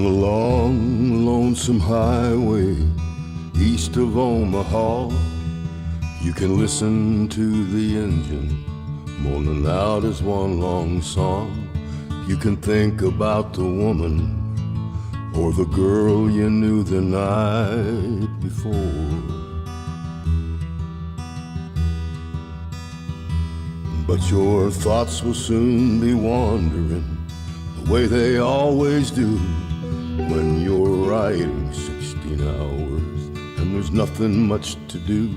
On a long, lonesome highway east of Omaha, you can listen to the engine moaning out as one long song. You can think about the woman or the girl you knew the night before. But your thoughts will soon be wandering the way they always do when you're riding 16 hours and there's nothing much to do,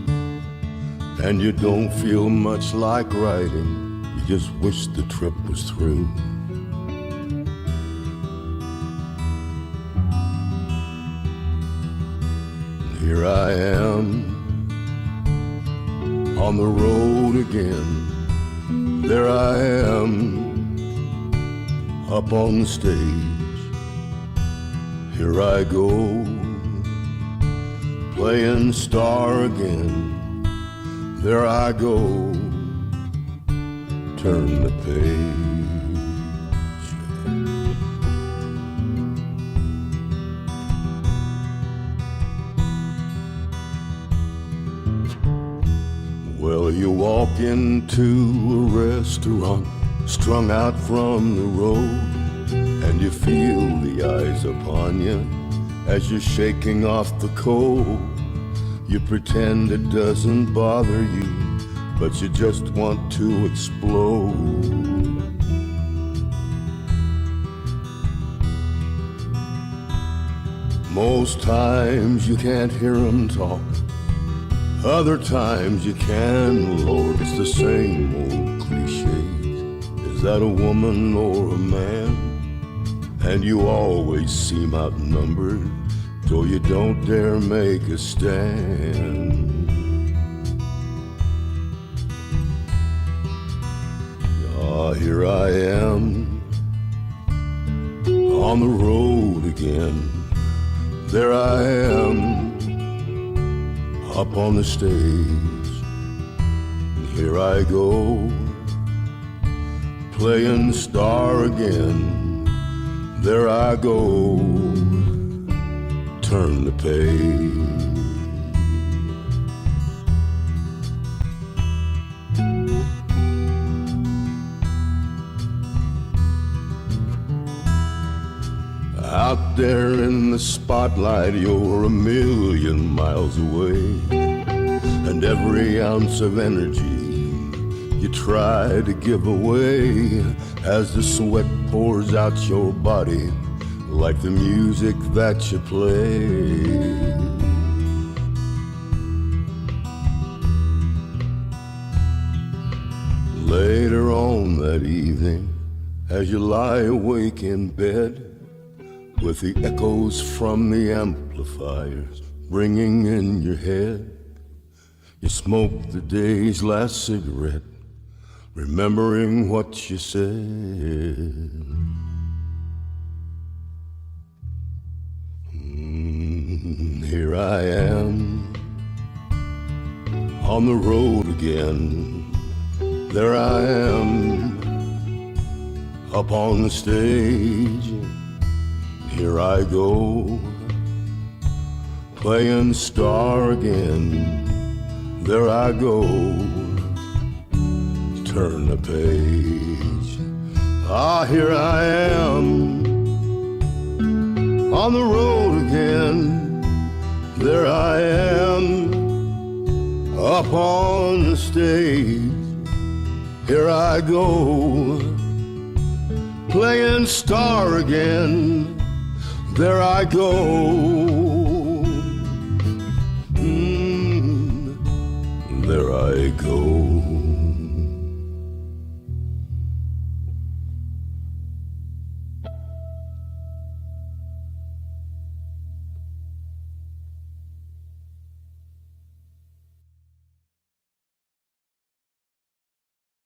and you don't feel much like riding, you just wish the trip was through. Here I am on the road again. There I am up on the stage. Here I go playing star again. There I go, turn the page. Well, you walk into a restaurant, strung out from the road, and you feel the eyes upon you as you're shaking off the cold. You pretend it doesn't bother you, but you just want to explode. Most times you can't hear them talk, other times you can. Lord, it's the same old cliches. Is that a woman or a man? And you always seem outnumbered, so you don't dare make a stand. Ah, here I am on the road again. There I am up on the stage. And here I go playing star again. There I go, turn the page. Out there in the spotlight, you're a million miles away, and every ounce of energy you try to give away as the sweat pours out your body like the music that you play. Later on that evening, as you lie awake in bed, with the echoes from the amplifiers ringing in your head, you smoke the day's last cigarette, remembering what you said. Here I am on the road again. There I am up on the stage. Here I go playing star again. There I go, turn the page. Ah, here I am on the road again. There I am up on the stage. Here I go playing star again. There I go, there I go.